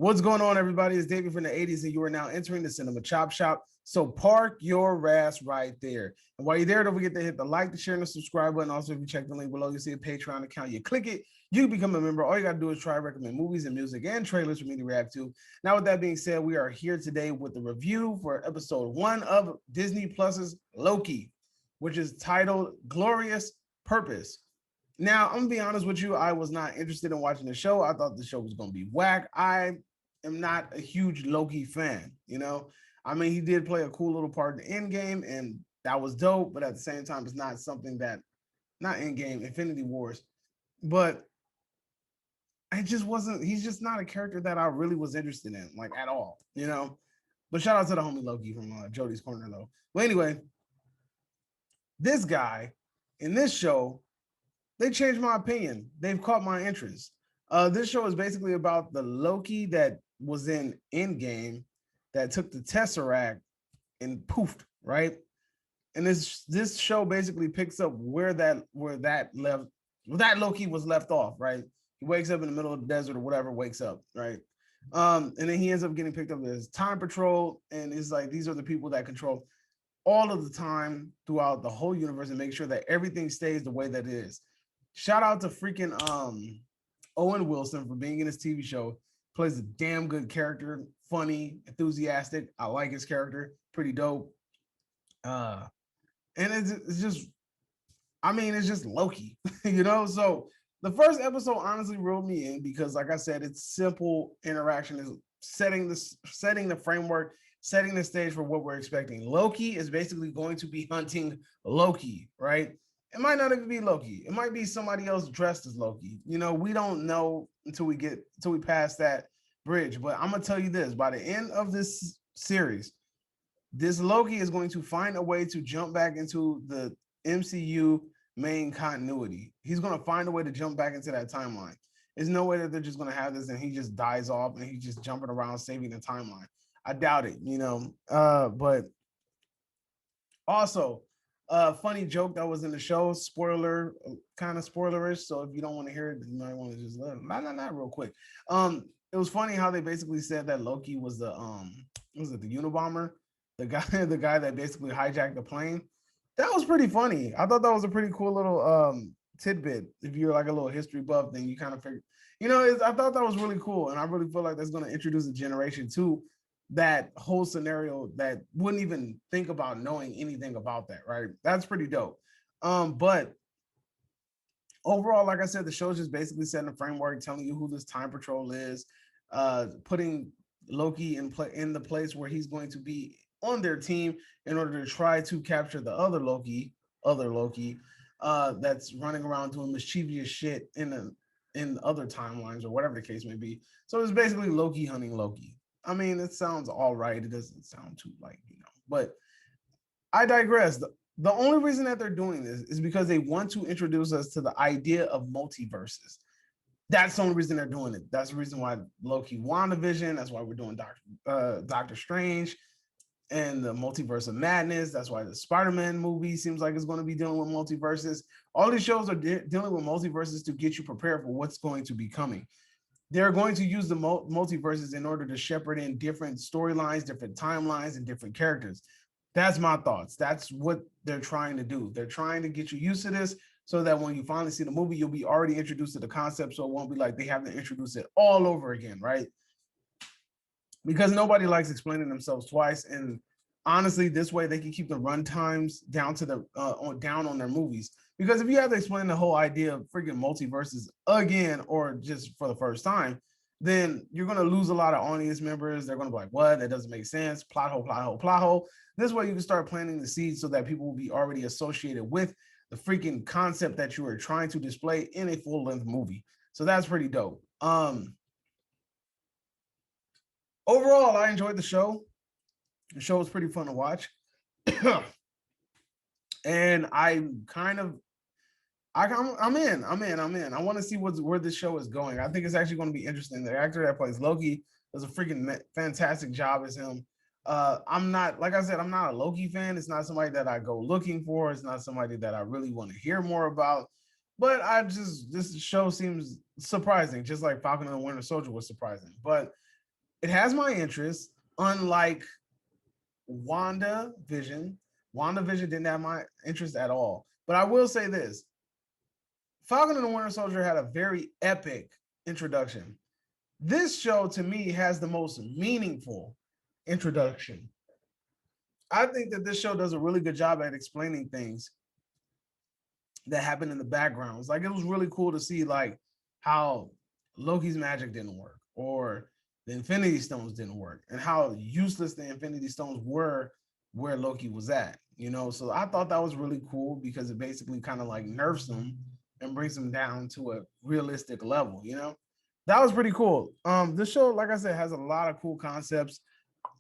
What's going on, everybody? It's David from the 80s, and you are now entering the Cinema Chop Shop. So park your ass right there. And while you're there, don't forget to hit the like, the share, and the subscribe button. Also, if you check the link below, you see a Patreon account. You click it, you can become a member. All you got to do is try to recommend movies and music and trailers for me to react to. Now, with that being said, we are here today with the review for episode 1 of Disney Plus's Loki, which is titled Glorious Purpose. Now, I'm gonna be honest with you. I was not interested in watching the show. I thought the show was gonna be whack. I am not a huge Loki fan. I mean, he did play a cool little part in the end game, and that was dope. But at the same time, it's not something that not end game, Infinity Wars. But I just wasn't. He's just not a character that I really was interested in, like at all. But shout out to the homie Loki from Jody's Corner, though. Well, anyway, this guy in this show, they changed my opinion. They've caught my interest. This show is basically about the Loki that was in Endgame that took the Tesseract and poofed, right? And this show basically picks up where that Loki was left off, right? He wakes up in the middle of the desert or whatever, wakes up, right? And then he ends up getting picked up as Time Patrol, and it's like these are the people that control all of the time throughout the whole universe and make sure that everything stays the way that it is. Shout out to freaking Owen Wilson for being in his TV show. Plays a damn good character, funny, enthusiastic. I like his character, pretty dope. And it's just, I mean, it's just Loki, So the first episode honestly reeled me in because, like I said, it's simple interaction, is setting the framework, setting the stage for what we're expecting. Loki is basically going to be hunting Loki, right? It might not even be Loki. It might be somebody else dressed as Loki. We don't know until we pass that bridge. But I'm gonna tell you this: by the end of this series, this Loki is going to find a way to jump back into the MCU main continuity. He's gonna find a way to jump back into that timeline. There's no way that they're just gonna have this and he just dies off and he's just jumping around saving the timeline. I doubt it. But also, funny joke that was in the show, spoiler, kind of spoilerish. So if you don't want to hear it, you might want to just not real quick. It was funny how they basically said that Loki was the was it the Unabomber, the guy that basically hijacked the plane. That was pretty funny. I thought that was a pretty cool little tidbit. If you're like a little history buff, then you kind of figure, I thought that was really cool, and I really feel like that's going to introduce a generation to that whole scenario that wouldn't even think about knowing anything about that, right? That's pretty dope. But overall, like I said, the show's just basically setting a framework, telling you who this Time Patrol is, putting Loki in the place where he's going to be on their team in order to try to capture the other Loki, that's running around doing mischievous shit in other timelines or whatever the case may be. So it's basically Loki hunting Loki. I mean, it sounds all right. It doesn't sound too but I digress. The only reason that they're doing this is because they want to introduce us to the idea of multiverses. That's the only reason they're doing it. That's the reason why Loki, WandaVision. That's why we're doing Doctor Strange and the Multiverse of Madness. That's why the Spider-Man movie seems like it's going to be dealing with multiverses. All these shows are dealing with multiverses to get you prepared for what's going to be coming. They're going to use the multiverses in order to shepherd in different storylines, different timelines, and different characters. That's my thoughts. That's what they're trying to do. They're trying to get you used to this so that when you finally see the movie, you'll be already introduced to the concept, so it won't be like they have to introduce it all over again, right? Because nobody likes explaining themselves twice. And honestly, this way they can keep the run times down to the down on their movies. Because if you have to explain the whole idea of freaking multiverses again, or just for the first time, then you're going to lose a lot of audience members. They're going to be like, what? That doesn't make sense. Plot hole, plot hole, plot hole. This way you can start planting the seeds so that people will be already associated with the freaking concept that you are trying to display in a full-length movie. So that's pretty dope. Overall, I enjoyed the show. The show was pretty fun to watch. And I'm in. I want to see where this show is going. I think it's actually going to be interesting. The actor that plays Loki does a freaking fantastic job as him. I'm not, like I said, I'm not a Loki fan. It's not somebody that I go looking for. It's not somebody that I really want to hear more about. But this show seems surprising, just like Falcon and the Winter Soldier was surprising. But It has my interest, unlike WandaVision. WandaVision didn't have my interest at all. But I will say this: Falcon and the Winter Soldier had a very epic introduction. This show, to me, has the most meaningful introduction. I think that this show does a really good job at explaining things that happened in the backgrounds. Like, it was really cool to see like how Loki's magic didn't work, or the Infinity Stones didn't work, and how useless the Infinity Stones were where Loki was at. So I thought that was really cool because it basically kind of like nerfs him and brings him down to a realistic level. That was pretty cool. This show, like I said, has a lot of cool concepts.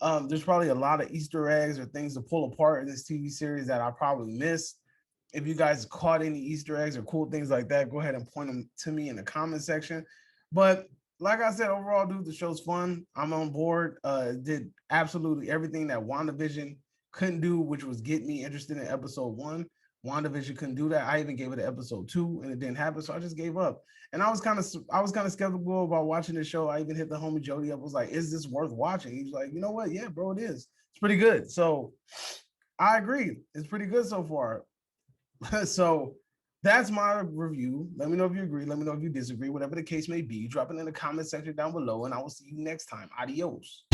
There's probably a lot of Easter eggs or things to pull apart in this TV series that I probably missed. If you guys caught any Easter eggs or cool things like that, go ahead and point them to me in the comment section. But like I said, overall, dude, the show's fun. I'm on board. Did absolutely everything that WandaVision couldn't do, which was get me interested in episode 1. WandaVision couldn't do that. I even gave it an episode 2, and it didn't happen, so I just gave up. And I was kind of skeptical about watching the show. I even hit the homie Jody up. Was like, "Is this worth watching?" He's like, "You know what? Yeah, bro, it is. It's pretty good." So I agree. It's pretty good so far. So that's my review. Let me know if you agree. Let me know if you disagree. Whatever the case may be, drop it in the comment section down below, and I will see you next time. Adios.